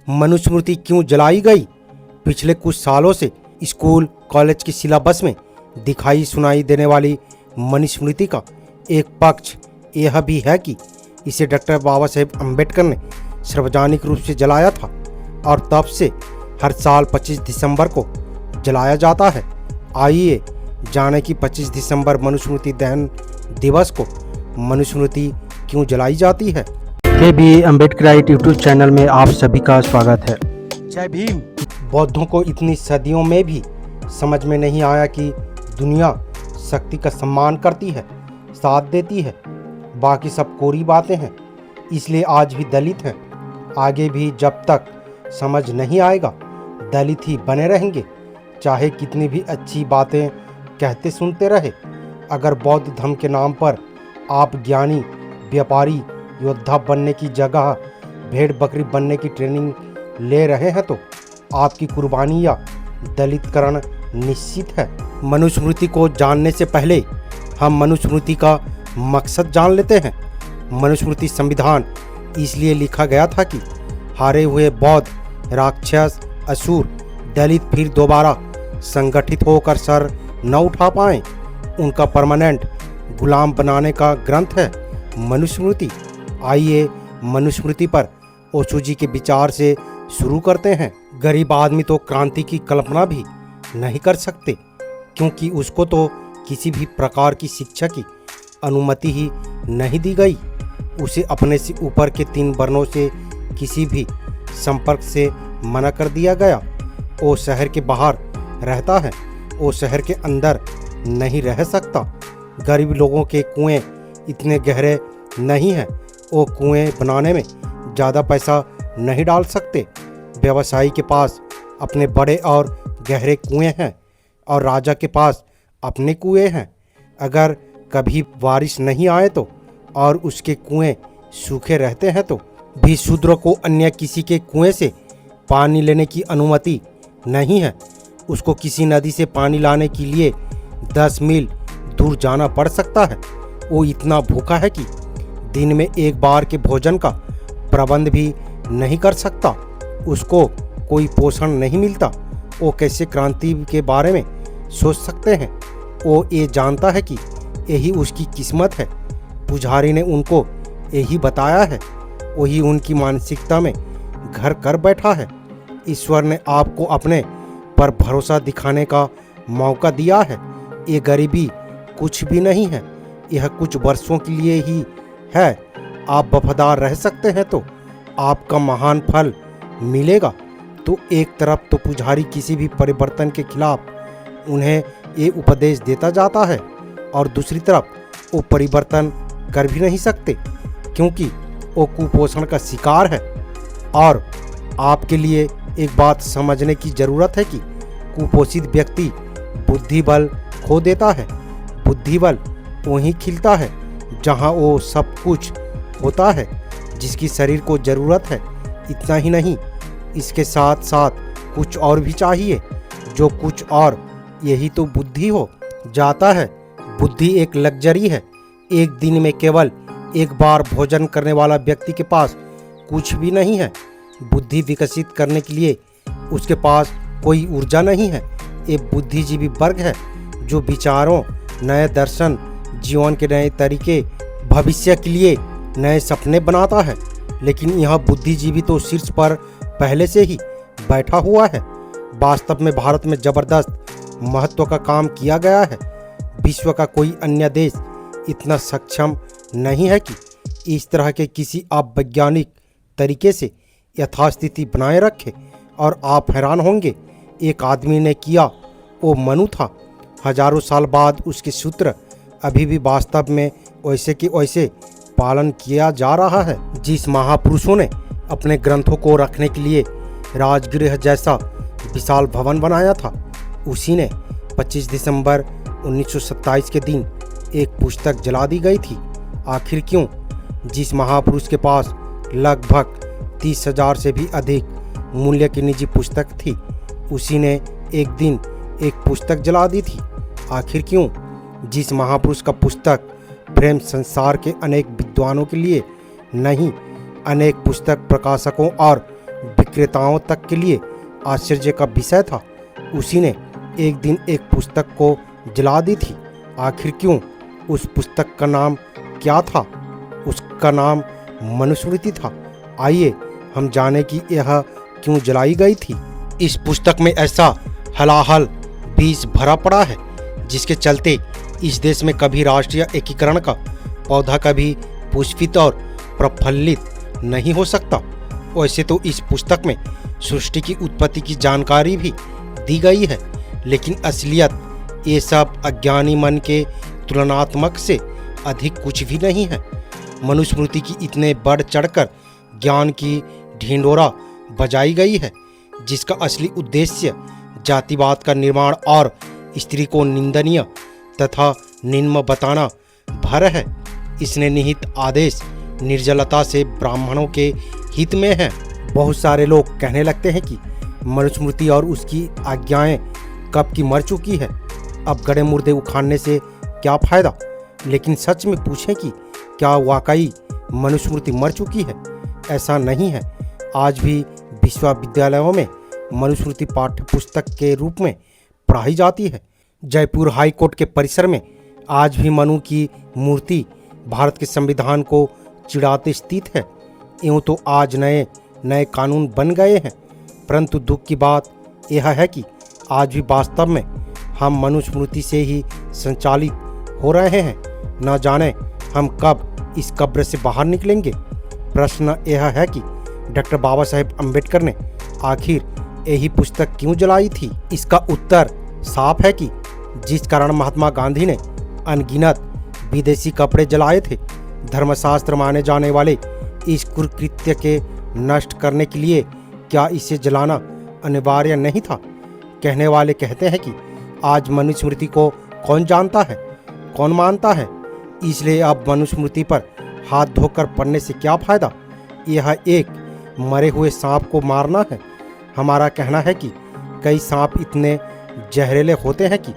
मनुस्मृति क्यों जलाई गई? पिछले कुछ सालों से स्कूल कॉलेज की सिलेबस में दिखाई सुनाई देने वाली मनुस्मृति का एक पक्ष यह भी है कि इसे डॉक्टर बाबा साहेब अम्बेडकर ने सार्वजनिक रूप से जलाया था और तब से हर साल 25 दिसंबर को जलाया जाता है। आइए जाने कि 25 दिसंबर मनुस्मृति दहन दिवस को मनुस्मृति क्यों जलाई जाती है। के अम्बेडकराइट यूट्यूब चैनल में आप सभी का स्वागत है। जय भीम। बौद्धों को इतनी सदियों में भी समझ में नहीं आया कि दुनिया शक्ति का सम्मान करती है, साथ देती है, बाकी सब कोरी बातें हैं। इसलिए आज भी दलित हैं। आगे भी जब तक समझ नहीं आएगा दलित ही बने रहेंगे, चाहे कितनी भी अच्छी बातें कहते सुनते रहे। अगर बौद्ध धर्म के नाम पर आप ज्ञानी, व्यापारी, योद्धा बनने की जगह भेड़ बकरी बनने की ट्रेनिंग ले रहे हैं तो आपकी कुर्बानी या दलितकरण निश्चित है। मनुस्मृति को जानने से पहले हम मनुस्मृति का मकसद जान लेते हैं। मनुस्मृति संविधान इसलिए लिखा गया था कि हारे हुए बौद्ध, राक्षस, असुर, दलित फिर दोबारा संगठित होकर सर न उठा पाएं। उनका परमानेंट गुलाम बनाने का ग्रंथ है मनुस्मृति। आइए मनुस्मृति पर ओशो जी के विचार से शुरू करते हैं। गरीब आदमी तो क्रांति की कल्पना भी नहीं कर सकते, क्योंकि उसको तो किसी भी प्रकार की शिक्षा की अनुमति ही नहीं दी गई। उसे अपने से ऊपर के 3 वर्णों से किसी भी संपर्क से मना कर दिया गया। वो शहर के बाहर रहता है, वो शहर के अंदर नहीं रह सकता। गरीब लोगों के कुएं इतने गहरे नहीं हैं, वो कुएं बनाने में ज़्यादा पैसा नहीं डाल सकते। व्यवसायी के पास अपने बड़े और गहरे कुएं हैं और राजा के पास अपने कुएं हैं। अगर कभी बारिश नहीं आए तो और उसके कुएं सूखे रहते हैं तो भी शूद्र को अन्य किसी के कुएं से पानी लेने की अनुमति नहीं है। उसको किसी नदी से पानी लाने के लिए 10 मील दूर जाना पड़ सकता है। वो इतना भूखा है कि दिन में एक बार के भोजन का प्रबंध भी नहीं कर सकता। उसको कोई पोषण नहीं मिलता। वो कैसे क्रांति के बारे में सोच सकते हैं? वो ये जानता है कि यही उसकी किस्मत है। पुजारी ने उनको यही बताया है, वही उनकी मानसिकता में घर कर बैठा है। ईश्वर ने आपको अपने पर भरोसा दिखाने का मौका दिया है। ये गरीबी कुछ भी नहीं है, यह कुछ वर्षों के लिए ही है। आप वफादार रह सकते हैं तो आपका महान फल मिलेगा। तो एक तरफ तो पुजारी किसी भी परिवर्तन के खिलाफ उन्हें ये उपदेश देता जाता है और दूसरी तरफ वो परिवर्तन कर भी नहीं सकते, क्योंकि वो कुपोषण का शिकार है। और आपके लिए एक बात समझने की ज़रूरत है कि कुपोषित व्यक्ति बुद्धि बल खो देता है। बुद्धि बल वहीं खिलता है जहाँ वो सब कुछ होता है जिसकी शरीर को ज़रूरत है। इतना ही नहीं, इसके साथ साथ कुछ और भी चाहिए। जो कुछ और, यही तो बुद्धि हो जाता है। बुद्धि एक लग्जरी है। एक दिन में केवल एक बार भोजन करने वाला व्यक्ति के पास कुछ भी नहीं है। बुद्धि विकसित करने के लिए उसके पास कोई ऊर्जा नहीं है। एक बुद्धिजीवी वर्ग है जो विचारों, नए दर्शन, जीवन के नए तरीके, भविष्य के लिए नए सपने बनाता है। लेकिन यह बुद्धिजीवी तो शीर्ष पर पहले से ही बैठा हुआ है। वास्तव में भारत में जबरदस्त महत्व का काम किया गया है। विश्व का कोई अन्य देश इतना सक्षम नहीं है कि इस तरह के किसी अवैज्ञानिक तरीके से यथास्थिति बनाए रखे। और आप हैरान होंगे, एक आदमी ने किया, वो मनु था। हजारों साल बाद उसके सूत्र अभी भी वास्तव में वैसे के वैसे पालन किया जा रहा है। जिस महापुरुषों ने अपने ग्रंथों को रखने के लिए राजगृह जैसा विशाल भवन बनाया था, उसी ने 25 दिसंबर 1927 के दिन एक पुस्तक जला दी गई थी। आखिर क्यों? जिस महापुरुष के पास लगभग 30,000 से भी अधिक मूल्य की निजी पुस्तक थी, उसी ने एक दिन एक पुस्तक जला दी थी। आखिर क्यों? जिस महापुरुष का पुस्तक प्रेम संसार के अनेक विद्वानों के लिए नहीं, अनेक पुस्तक प्रकाशकों और विक्रेताओं तक के लिए आश्चर्य का विषय था। उसी ने एक दिन एक पुस्तक को जला दी थी। आखिर क्यों? उस पुस्तक का नाम क्या था? उसका नाम मनुस्मृति था। आइए हम जाने कि यह क्यों जलाई गई थी। इस पुस्तक में ऐसा हलाहल बीज भरा पड़ा है जिसके चलते इस देश में कभी राष्ट्रीय एकीकरण का पौधा कभी पुष्पित और प्रफुल्लित नहीं हो सकता। वैसे तो इस पुस्तक में सृष्टि की उत्पत्ति की जानकारी भी दी गई है, लेकिन असलियत ये सब अज्ञानी मन के तुलनात्मक से अधिक कुछ भी नहीं है। मनुस्मृति की इतने बढ़ चढ़कर ज्ञान की ढिंढोरा बजाई गई है जिसका असली उद्देश्य जातिवाद का निर्माण और स्त्री को निंदनीय तथा निम्न बताना भर है। इसने निहित आदेश निर्जलता से ब्राह्मणों के हित में है। बहुत सारे लोग कहने लगते हैं कि मनुस्मृति और उसकी आज्ञाएं कब की मर चुकी है, अब गड़े मुर्दे उखाड़ने से क्या फायदा। लेकिन सच में पूछें कि क्या वाकई मनुस्मृति मर चुकी है? ऐसा नहीं है। आज भी विश्वविद्यालयों में मनुस्मृति पाठ्य पुस्तक के रूप में पढ़ाई जाती है। जयपुर हाई कोर्ट के परिसर में आज भी मनु की मूर्ति भारत के संविधान को चिढ़ाते स्थित है। यूँ तो आज नए नए कानून बन गए हैं, परंतु दुख की बात यह है कि आज भी वास्तव में हम मनुस्मृति से ही संचालित हो रहे हैं। न जाने हम कब इस कब्र से बाहर निकलेंगे। प्रश्न यह है कि डॉक्टर बाबा साहेब अम्बेडकर ने आखिर यही पुस्तक क्यों जलाई थी? इसका उत्तर साफ है कि जिस कारण महात्मा गांधी ने अनगिनत विदेशी कपड़े जलाए थे, धर्मशास्त्र माने जाने वाले इस कुकृत्य के नष्ट करने के लिए क्या इसे जलाना अनिवार्य नहीं था? कहने वाले कहते हैं कि आज मनुस्मृति को कौन जानता है, कौन मानता है, इसलिए अब मनुस्मृति पर हाथ धोकर पढ़ने से क्या फायदा। यह एक मरे हुए सांप को मारना है। हमारा कहना है कि कई सांप इतने जहरीले होते हैं कि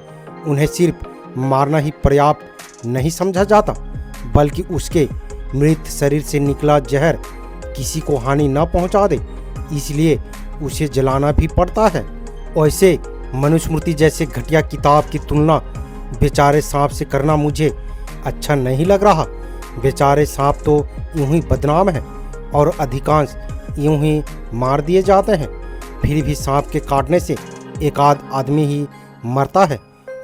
उन्हें सिर्फ मारना ही पर्याप्त नहीं समझा जाता, बल्कि उसके मृत शरीर से निकला जहर किसी को हानि न पहुंचा दे, इसलिए उसे जलाना भी पड़ता है। वैसे मनुस्मृति जैसे घटिया किताब की तुलना बेचारे सांप से करना मुझे अच्छा नहीं लग रहा। बेचारे सांप तो यूं ही बदनाम है और अधिकांश यूं ही मार दिए जाते हैं। फिर भी सांप के काटने से एक आध आदमी ही मरता है,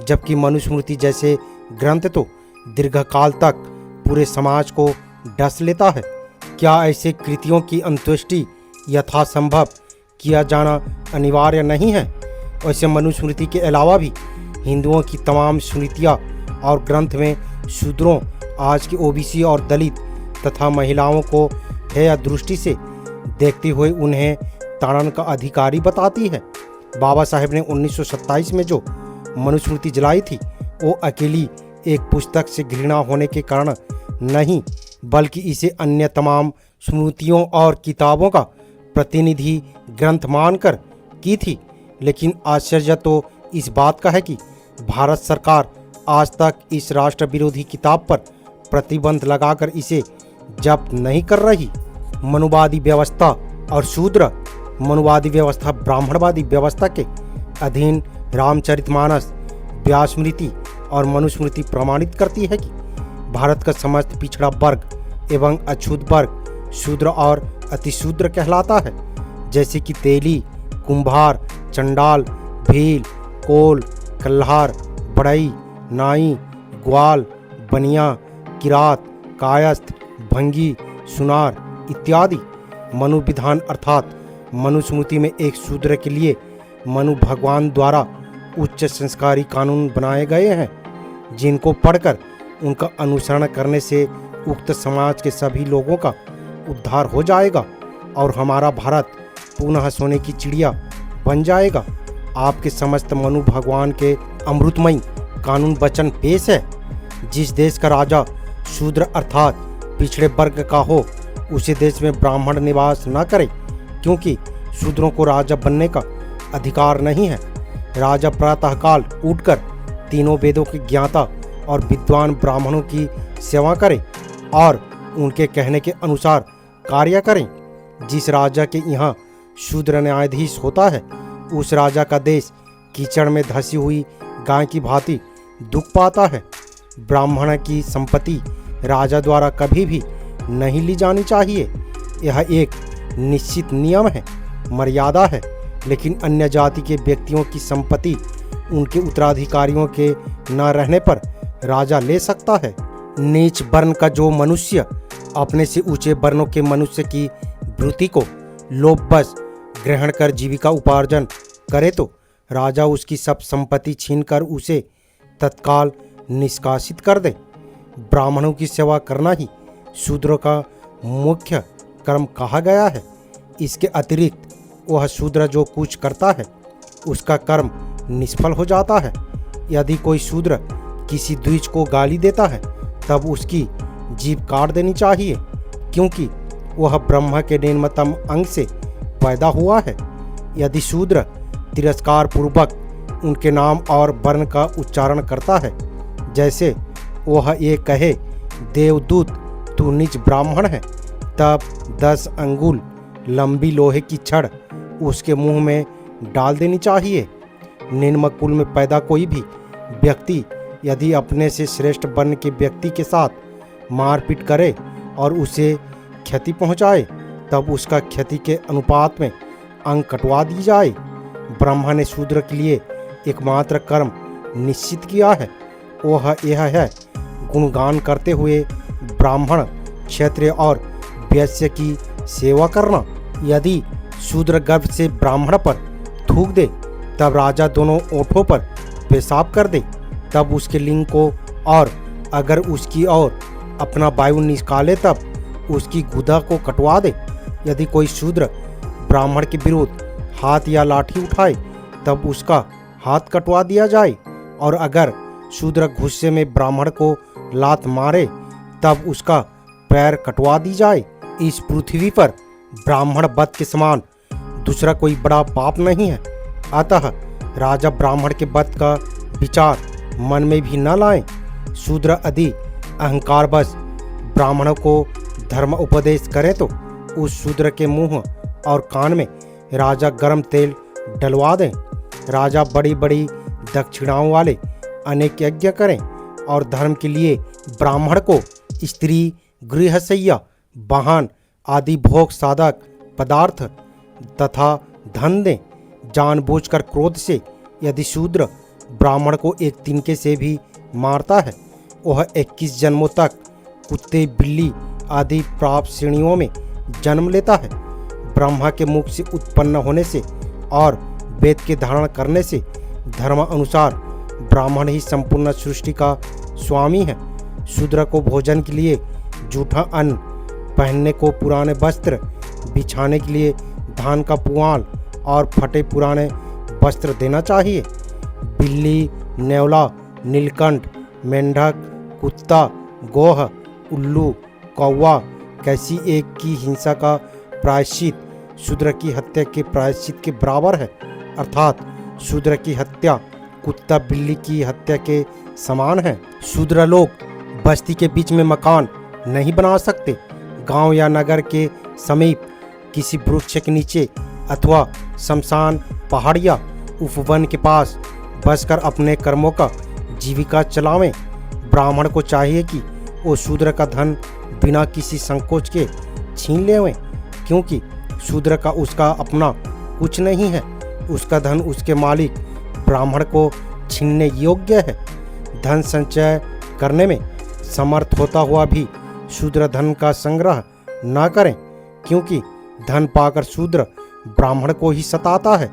जबकि मनुस्मृति जैसे ग्रंथ तो दीर्घकाल तक पूरे समाज को डस लेता है। क्या ऐसे कृतियों की अंत्येष्टि यथासंभव किया जाना अनिवार्य नहीं है? वैसे मनुस्मृति के अलावा भी हिंदुओं की तमाम स्मृतियाँ और ग्रंथ में शूद्रों, आज के ओबीसी और दलित तथा महिलाओं को हेय दृष्टि से देखते हुए उन्हें ताड़न का अधिकारी बताती है। बाबा साहेब ने 1927 में जो मनुस्मृति जलाई थी वो अकेली एक पुस्तक से घृणा होने के कारण नहीं, बल्कि इसे अन्य तमाम स्मृतियों और किताबों का प्रतिनिधि ग्रंथ मानकर की थी। लेकिन आश्चर्य तो इस बात का है कि भारत सरकार आज तक इस राष्ट्र विरोधी किताब पर प्रतिबंध लगाकर इसे जब्त नहीं कर रही। मनुवादी व्यवस्था और शूद्र मनुवादी व्यवस्था ब्राह्मणवादी व्यवस्था के अधीन रामचरितमानस, व्यासस्मृति और मनुस्मृति प्रमाणित करती है कि भारत का समस्त पिछड़ा वर्ग एवं अछूत वर्ग शूद्र और अतिशूद्र कहलाता है, जैसे कि तेली, कुंभार, चंडाल, भील, कोल, कल्हार, बढ़ई, नाई, ग्वाल, बनिया, किरात, कायस्थ, भंगी, सुनार इत्यादि। मनु विधान अर्थात मनुस्मृति में एक शूद्र के लिए मनु भगवान द्वारा उच्च संस्कारी कानून बनाए गए हैं, जिनको पढ़कर उनका अनुसरण करने से उक्त समाज के सभी लोगों का उद्धार हो जाएगा और हमारा भारत पुनः सोने की चिड़िया बन जाएगा। आपके समस्त मनु भगवान के अमृतमयी कानून वचन पेश है। जिस देश का राजा शूद्र अर्थात पिछड़े वर्ग का हो, उसे देश में ब्राह्मण निवास न करे, क्योंकि शूद्रों को राजा बनने का अधिकार नहीं है। राजा प्रातःकाल उठकर तीनों वेदों के ज्ञाता और विद्वान ब्राह्मणों की सेवा करें और उनके कहने के अनुसार कार्य करें। जिस राजा के यहाँ शूद्र न्यायाधीश होता है, उस राजा का देश कीचड़ में धसी हुई गाय की भांति दुख पाता है। ब्राह्मण की संपत्ति राजा द्वारा कभी भी नहीं ली जानी चाहिए। यह एक निश्चित नियम है, मर्यादा है। लेकिन अन्य जाति के व्यक्तियों की संपत्ति उनके उत्तराधिकारियों के न रहने पर राजा ले सकता है। नीच वर्ण का जो मनुष्य अपने से ऊंचे वर्णों के मनुष्य की वृत्ति को लोभवश ग्रहण कर जीविका उपार्जन करे तो राजा उसकी सब संपत्ति छीनकर उसे तत्काल निष्कासित कर दे। ब्राह्मणों की सेवा करना ही शूद्रों का मुख्य कर्म कहा गया है। इसके अतिरिक्त वह शूद्र जो कुछ करता है उसका कर्म निष्फल हो जाता है। यदि कोई शूद्र किसी द्विज को गाली देता है तब उसकी जीभ काट देनी चाहिए, क्योंकि वह ब्रह्मा के निम्नतम अंग से पैदा हुआ है। यदि शूद्र तिरस्कार पूर्वक उनके नाम और वर्ण का उच्चारण करता है, जैसे वह ये कहे देवदूत तू नीच ब्राह्मण है, तब 10 अंगुल लंबी लोहे की छड़ उसके मुंह में डाल देनी चाहिए। निम्न कुल में पैदा कोई भी व्यक्ति यदि अपने से श्रेष्ठ वर्ण के व्यक्ति के साथ मारपीट करे और उसे क्षति पहुंचाए, तब उसका क्षति के अनुपात में अंग कटवा दी जाए। ब्रह्मा ने शूद्र के लिए एकमात्र कर्म निश्चित किया है, वह यह है गुणगान करते हुए ब्राह्मण, क्षत्रिय और वैश्य की सेवा करना। यदि शूद्र गर्भ से ब्राह्मण पर थूक दे तब राजा दोनों ओठों पर पेशाब कर दे, तब उसके लिंग को, और अगर उसकी ओर अपना वायु निकाले तब उसकी गुदा को कटवा दे। यदि कोई शूद्र ब्राह्मण के विरुद्ध हाथ या लाठी उठाए तब उसका हाथ कटवा दिया जाए, और अगर शूद्र गुस्से में ब्राह्मण को लात मारे तब उसका पैर कटवा दी जाए। इस पृथ्वी पर ब्राह्मण वध के समान दूसरा कोई बड़ा पाप नहीं है। अतः राजा ब्राह्मण के वध का विचार मन में भी न लाएं। शूद्र यदि अहंकारवश ब्राह्मणों को धर्म उपदेश करे तो उस शूद्र के मुंह और कान में राजा गर्म तेल डलवा दें। राजा बड़ी बड़ी दक्षिणाओं वाले अनेक यज्ञ करें और धर्म के लिए ब्राह्मण को स्त्री, गृहशय्या, वाहन आदि भोग साधक पदार्थ तथा धन दें। जानबूझकर क्रोध से यदि शूद्र ब्राह्मण को एक तिनके से भी मारता है, वह 21 जन्मों तक कुत्ते, बिल्ली आदि प्राप्त श्रेणियों में जन्म लेता है। ब्रह्मा के मुख से उत्पन्न होने से और वेद के धारण करने से धर्म अनुसार ब्राह्मण ही संपूर्ण सृष्टि का स्वामी है। शूद्र को भोजन के लिए जूठा अन्न, पहनने को पुराने वस्त्र, बिछाने के लिए धान का पुआल और फटे पुराने वस्त्र देना चाहिए। बिल्ली, नेवला, नीलकंठ, मेंढक, कुत्ता, गोह, उल्लू, कौवा कैसी एक की हिंसा का प्रायश्चित शूद्र की हत्या के प्रायश्चित के बराबर है। अर्थात शूद्र की हत्या कुत्ता बिल्ली की हत्या के समान है। शूद्र लोग बस्ती के बीच में मकान नहीं बना सकते। गांव या नगर के समीप किसी वृक्ष के नीचे अथवा शमशान, पहाड़ या उपवन के पास बसकर अपने कर्मों का जीविका चलावें। ब्राह्मण को चाहिए कि वो शूद्र का धन बिना किसी संकोच के छीन लेवें, क्योंकि शूद्र का उसका अपना कुछ नहीं है। उसका धन उसके मालिक ब्राह्मण को छीनने योग्य है। धन संचय करने में समर्थ होता हुआ भी शूद्र धन का संग्रह न करें, क्योंकि धन पाकर शूद्र ब्राह्मण को ही सताता है।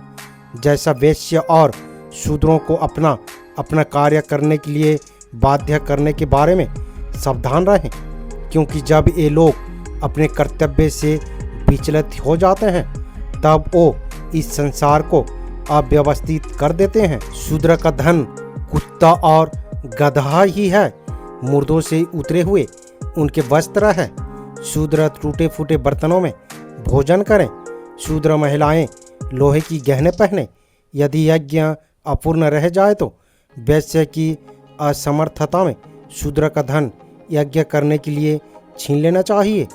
जैसा वैश्य और शूद्रों को अपना अपना कार्य करने के लिए बाध्य करने के बारे में सावधान रहें, क्योंकि जब ये लोग अपने कर्तव्य से विचलित हो जाते हैं तब वो इस संसार को अव्यवस्थित कर देते हैं। शूद्र का धन कुत्ता और गधा ही है, मुर्दों से उतरे हुए उनके वस्त्र है। शूद्र टूटे फूटे बर्तनों में भोजन करें। शूद्र महिलाएं लोहे की गहने पहने। यदि यज्ञ अपूर्ण रह जाए तो वैश्य की असमर्थता में शूद्र का धन यज्ञ करने के लिए छीन लेना चाहिए।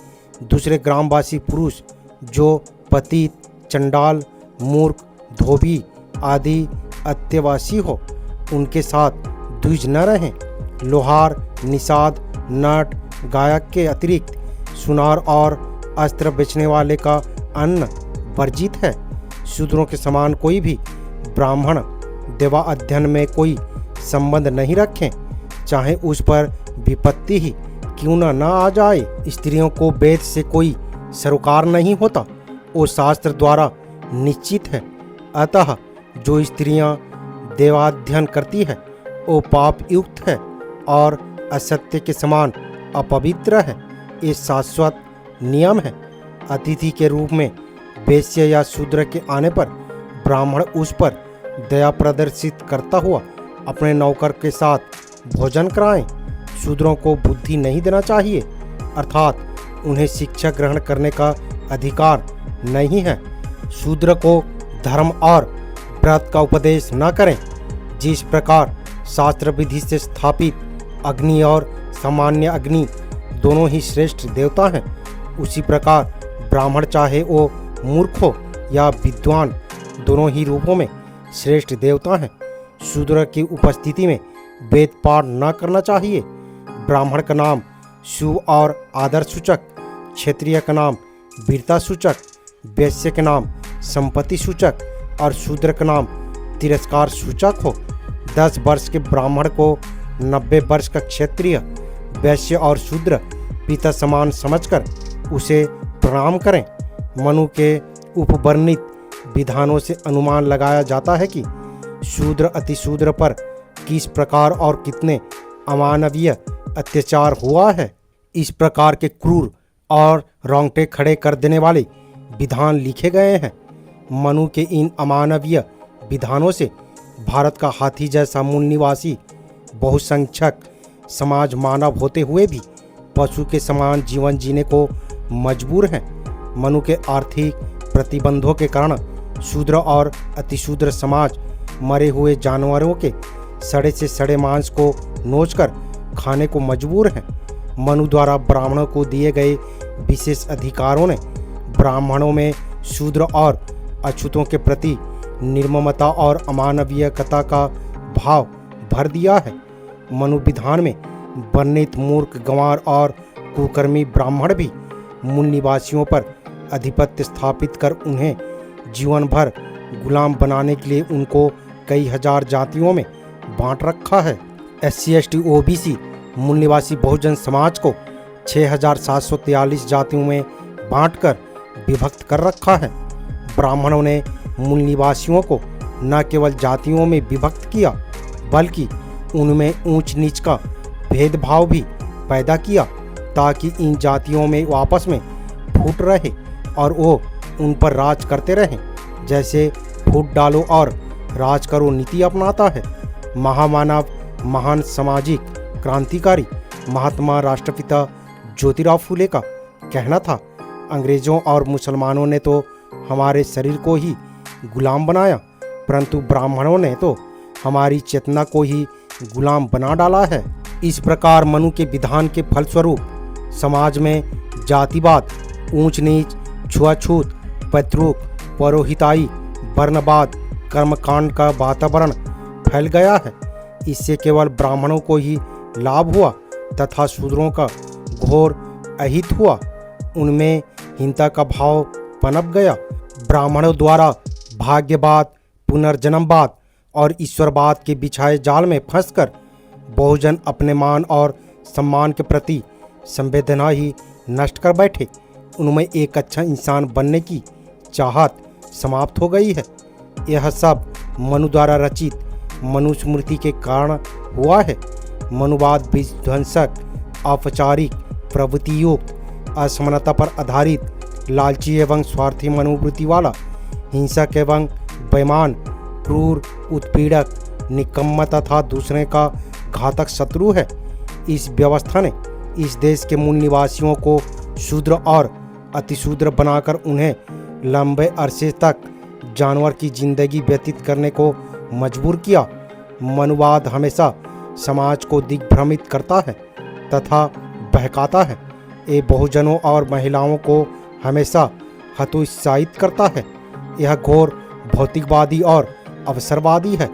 दूसरे ग्रामवासी पुरुष जो पतित, चंडाल, मूर्ख, धोबी आदि अत्यवासी हो, उनके साथ द्विज न रहें। लोहार, निषाद, नट, गायक के अतिरिक्त सुनार और अस्त्र बेचने वाले का अन्न वर्जित है। शूद्रों के समान कोई भी ब्राह्मण देवा अध्ययन में कोई संबंध नहीं रखें, चाहे उस पर विपत्ति ही क्यों न आ जाए। स्त्रियों को वेद से कोई सरोकार नहीं होता, वो शास्त्र द्वारा निश्चित है। अतः जो स्त्रियां देवाध्ययन करती है वो पाप युक्त है और असत्य के समान अपवित्र है। ये शाश्वत नियम है। अतिथि के रूप में वैश्य या शूद्र के आने पर ब्राह्मण उस पर दया प्रदर्शित करता हुआ अपने नौकर के साथ भोजन कराएं। शूद्रों को बुद्धि नहीं देना चाहिए, अर्थात उन्हें शिक्षा ग्रहण करने का अधिकार नहीं है। शूद्र को धर्म और व्रत का उपदेश न करें। जिस प्रकार शास्त्र विधि से स्थापित अग्नि और सामान्य अग्नि दोनों ही श्रेष्ठ देवता हैं, उसी प्रकार ब्राह्मण चाहे वो मूर्ख हो या विद्वान, दोनों ही रूपों में श्रेष्ठ देवता हैं। शूद्र की उपस्थिति में वेद पाठ न करना चाहिए। ब्राह्मण का नाम शुभ और आदर सूचक, क्षत्रिय का नाम वीरता सूचक, वैश्य के नाम संपत्ति सूचक और शूद्र का नाम तिरस्कार सूचक हो। 10 वर्ष के ब्राह्मण को 90 वर्ष का क्षत्रिय, वैश्य और शूद्र पिता समान समझकर उसे प्रणाम करें। मनु के उपवर्णित विधानों से अनुमान लगाया जाता है कि शूद्र अतिशूद्र पर किस प्रकार और कितने अमानवीय अत्याचार हुआ है। इस प्रकार के क्रूर और रोंगटे खड़े कर देने वाले विधान लिखे गए हैं। मनु के इन अमानवीय विधानों से भारत का हाथी जैसा मूल निवासी बहुसंख्यक समाज मानव होते हुए भी पशु के समान जीवन जीने को मजबूर है। मनु के आर्थिक प्रतिबंधों के कारण शूद्र और अतिशूद्र समाज मरे हुए जानवरों के सड़े से सड़े मांस को नोचकर खाने को मजबूर है। मनु द्वारा ब्राह्मणों को दिए गए विशेष अधिकारों ने ब्राह्मणों में शूद्र और अछूतों के प्रति निर्ममता और अमानवीयता का भाव भर दिया है। मनु विधान में वर्णित मूर्ख, गंवार और कुकर्मी ब्राह्मण भी मूल निवासियों पर आधिपत्य स्थापित कर उन्हें जीवन भर गुलाम बनाने के लिए उनको कई हजार जातियों में बांट रखा है। SC ST OBC मूल निवासी बहुजन समाज को 6743 जातियों में बांटकर विभक्त कर रखा है। ब्राह्मणों ने मूल निवासियों को न केवल जातियों में विभक्त किया, बल्कि उनमें ऊंच नीच का भेदभाव भी पैदा किया, ताकि इन जातियों में आपस में फूट रहे और वो उन पर राज करते रहें। जैसे फूट डालो और राज करो नीति अपनाता है। महामानव, महान सामाजिक क्रांतिकारी महात्मा राष्ट्रपिता ज्योतिराव फूले का कहना था, अंग्रेजों और मुसलमानों ने तो हमारे शरीर को ही गुलाम बनाया, परंतु ब्राह्मणों ने तो हमारी चेतना को ही गुलाम बना डाला है। इस प्रकार मनु के विधान के फलस्वरूप समाज में जातिवाद, ऊंच नीच, छुआछूत, पैतृक, परोहिताई, वर्णवाद, कर्मकांड का वातावरण फैल गया है। इससे केवल ब्राह्मणों को ही लाभ हुआ तथा शूद्रों का घोर अहित हुआ। उनमें हिंसा का भाव पनप गया। ब्राह्मणों द्वारा भाग्यवाद, पुनर्जन्मवाद और ईश्वरवाद के बिछाए जाल में फंसकर बहुजन अपने मान और सम्मान के प्रति संवेदना ही नष्ट कर बैठे। उनमें एक अच्छा इंसान बनने की चाहत समाप्त हो गई है। यह सब मनु द्वारा रचित मनुस्मृति के कारण हुआ है। मनुवाद विध्वंसक, औपचारिक, प्रवृत्तियुक्त, असमानता पर आधारित, लालची एवं स्वार्थी मनोवृत्ति वाला, हिंसक एवं बेईमान, क्रूर, उत्पीड़क, निकम्मा तथा दूसरे का घातक शत्रु है। इस व्यवस्था ने इस देश के मूल निवासियों को शूद्र और अतिशूद्र बनाकर उन्हें लंबे अरसे तक जानवर की जिंदगी व्यतीत करने को मजबूर किया। मनुवाद हमेशा समाज को दिग्भ्रमित करता है तथा बहकाता है। ये बहुजनों और महिलाओं को हमेशा हतोत्साहित करता है। यह घोर भौतिकवादी और अवसरवादी है।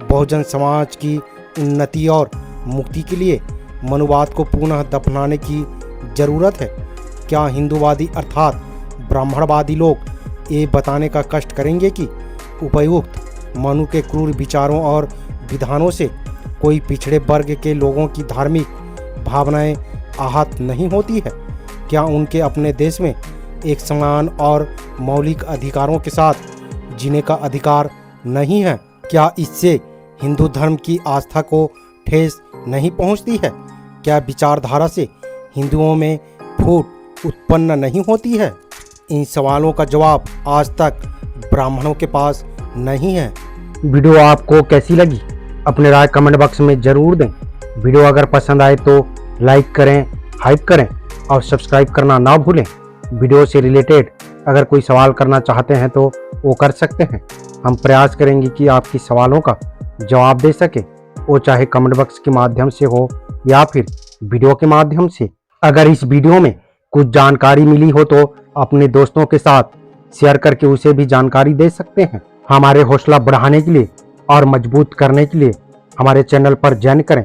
बहुजन समाज की उन्नति और मुक्ति के लिए मनुवाद को पुनः दफनाने की जरूरत है। क्या हिंदूवादी अर्थात ब्राह्मणवादी लोग ये बताने का कष्ट करेंगे कि उपयुक्त मनु के क्रूर विचारों और विधानों से कोई पिछड़े वर्ग के लोगों की धार्मिक भावनाएं आहत नहीं होती है? क्या उनके अपने देश में एक समान और मौलिक अधिकारों के साथ जीने का अधिकार नहीं है? क्या इससे हिंदू धर्म की आस्था को ठेस नहीं पहुंचती है? क्या विचारधारा से हिंदुओं में फूट उत्पन्न नहीं होती है? इन सवालों का जवाब आज तक ब्राह्मणों के पास नहीं है। वीडियो आपको कैसी लगी अपने राय कमेंट बॉक्स में ज़रूर दें। वीडियो अगर पसंद आए तो लाइक करें, हाइप करें और सब्सक्राइब करना ना भूलें। वीडियो से रिलेटेड अगर कोई सवाल करना चाहते हैं तो वो कर सकते हैं। हम प्रयास करेंगे कि आपकी सवालों का जवाब दे सके, वो चाहे कमेंट बॉक्स के माध्यम से हो या फिर वीडियो के माध्यम से। अगर इस वीडियो में कुछ जानकारी मिली हो तो अपने दोस्तों के साथ शेयर करके उसे भी जानकारी दे सकते हैं। हमारे हौसला बढ़ाने के लिए और मजबूत करने के लिए हमारे चैनल पर ज्वाइन करें।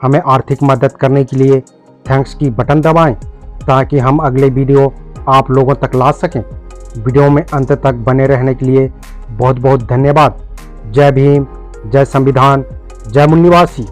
हमें आर्थिक मदद करने के लिए थैंक्स की बटन दबाएं ताकि हम अगले वीडियो आप लोगों तक ला सकें। वीडियो में अंत तक बने रहने के लिए बहुत बहुत धन्यवाद। जय भीम, जय संविधान, जय मूल निवासी।